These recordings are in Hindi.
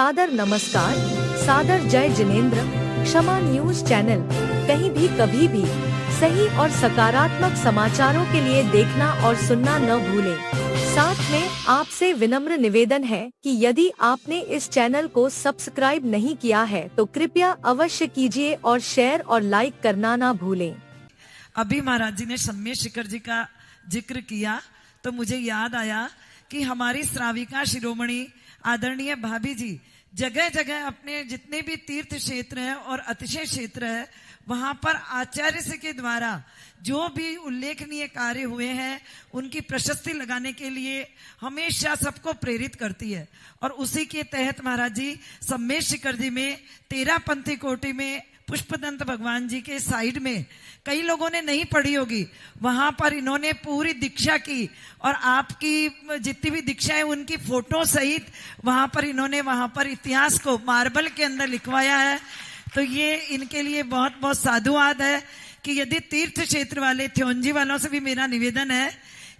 सादर नमस्कार, सादर जय जिनेंद्र। क्षमा न्यूज चैनल कहीं भी कभी भी सही और सकारात्मक समाचारों के लिए देखना और सुनना न भूलें। साथ में आपसे विनम्र निवेदन है कि यदि आपने इस चैनल को सब्सक्राइब नहीं किया है तो कृपया अवश्य कीजिए और शेयर और लाइक करना ना भूलें। अभी महाराज जी ने सम्मेद शिखर जी का जिक्र किया तो मुझे याद आया कि हमारी श्राविका शिरोमणि आदरणीय भाभी जी जगह जगह अपने जितने भी तीर्थ क्षेत्र है और अतिशय क्षेत्र है वहां पर आचार्य से के द्वारा जो भी उल्लेखनीय कार्य हुए हैं उनकी प्रशस्ति लगाने के लिए हमेशा सबको प्रेरित करती है। और उसी के तहत महाराज जी सम्मेद शिखर जी में 13 पंथी कोटि में पुष्पदंत भगवान जी के साइड में कई लोगों ने नहीं पढ़ी होगी, वहां पर इन्होंने पूरी दीक्षा की और आपकी जितनी भी दीक्षा है उनकी फोटो सहित वहां पर इतिहास को मार्बल के अंदर लिखवाया है। तो ये इनके लिए बहुत बहुत साधुवाद है कि यदि तीर्थ क्षेत्र वाले थ्योंजी वालों से भी मेरा निवेदन है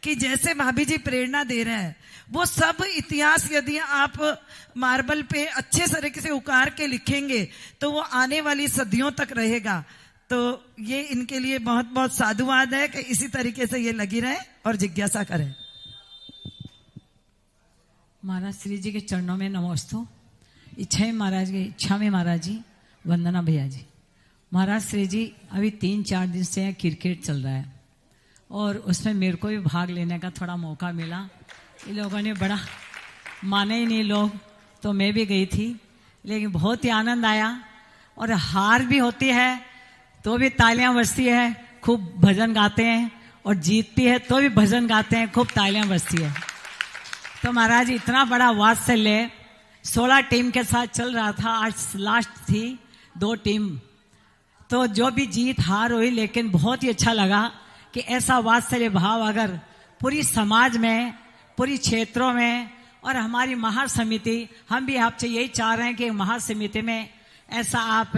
कि जैसे भाभी जी प्रेरणा दे रहे हैं वो सब इतिहास यदि आप मार्बल पे अच्छे तरीके से उकार के लिखेंगे तो वो आने वाली सदियों तक रहेगा। तो ये इनके लिए बहुत बहुत साधुवाद है कि इसी तरीके से ये लगी रहे और जिज्ञासा करें। महाराज श्री जी के चरणों में नमोस्तु। इच्छा महाराज की इच्छा में महाराज जी वंदना भैया जी। महाराज श्री जी अभी 3-4 दिन से क्रिकेट चल रहा है और उसमें मेरे को भी भाग लेने का थोड़ा मौका मिला। इन लोगों ने बड़ा माने ही नहीं लोग, तो मैं भी गई थी, लेकिन बहुत ही आनंद आया। और हार भी होती है तो भी तालियां बजती है, खूब भजन गाते हैं, और जीतती है तो भी भजन गाते हैं, खूब तालियां बजती है। तो महाराज इतना बड़ा वात्सल्य 16 टीम के साथ चल रहा था, आज लास्ट थी 2 टीम, तो जो भी जीत हार हुई, लेकिन बहुत ही अच्छा लगा कि ऐसा वात्सल्य भाव अगर पूरी समाज में, पूरी क्षेत्रों में, और हमारी महासमिति, हम भी आपसे यही चाह रहे हैं कि महासमिति में ऐसा आप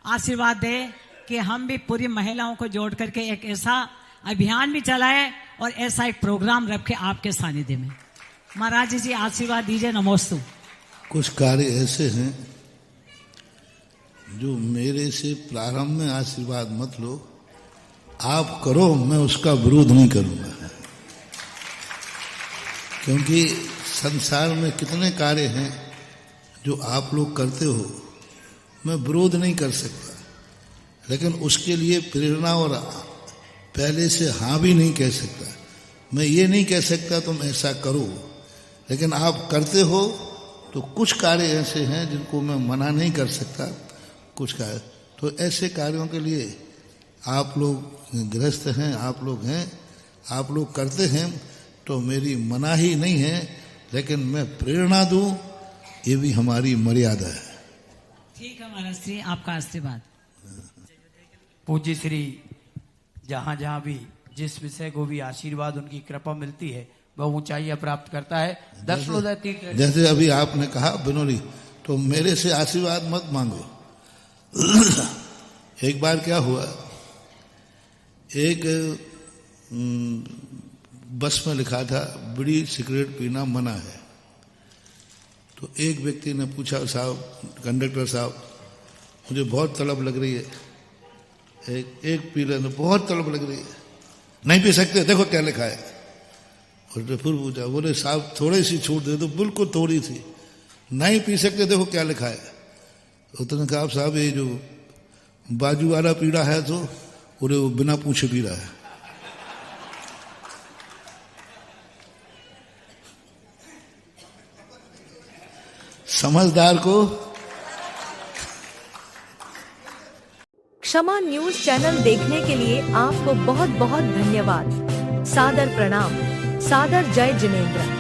आशीर्वाद दें कि हम भी पूरी महिलाओं को जोड़ करके एक ऐसा अभियान भी चलाए और ऐसा एक प्रोग्राम रखे आपके सानिध्य में। महाराज जी आशीर्वाद दीजिए। नमोस्तु। कुछ कार्य ऐसे हैं जो मेरे से प्रारंभ में आशीर्वाद मत लो, आप करो, मैं उसका विरोध नहीं करूंगा, क्योंकि संसार में कितने कार्य हैं जो आप लोग करते हो, मैं विरोध नहीं कर सकता, लेकिन उसके लिए प्रेरणा और पहले से हाँ भी नहीं कह सकता। मैं ये नहीं कह सकता तुम ऐसा करो, लेकिन आप करते हो तो कुछ कार्य ऐसे हैं जिनको मैं मना नहीं कर सकता। कुछ कार्य तो ऐसे कार्यों के लिए आप लोग गृहस्थ हैं, आप लोग हैं, आप लोग करते हैं, तो मेरी मनाही नहीं है, लेकिन मैं प्रेरणा दूं ये भी हमारी मर्यादा है। ठीक है महाराज श्री, आपका आशीर्वाद। पूज्य श्री जहाँ जहाँ भी जिस विषय को भी आशीर्वाद उनकी कृपा मिलती है वह ऊंचाइयां प्राप्त करता है। दर्शनोदय तीर्थ जैसे अभी आपने कहा बिनोली, तो मेरे से आशीर्वाद मत मांगो। एक बार क्या हुआ, एक बस में लिखा था बीड़ी सिगरेट पीना मना है। तो एक व्यक्ति ने पूछा, साहब कंडक्टर साहब मुझे बहुत तलब लग रही है, एक पी लेना, बहुत तलब लग रही है, नहीं पी सकते, देखो क्या लिखा है। और फिर पूछा, बोले साहब थोड़ी सी छूट दे दो, बिल्कुल थोड़ी सी, नहीं पी सकते, देखो क्या लिखा है। उसने कहा साहब ये जो बाजू वाला पीड़ा है तो बोले वो बिना पूछे पी रहा है। समझदार को। क्षमा न्यूज चैनल देखने के लिए आपको बहुत बहुत धन्यवाद। सादर प्रणाम। सादर जय जिनेंद्र।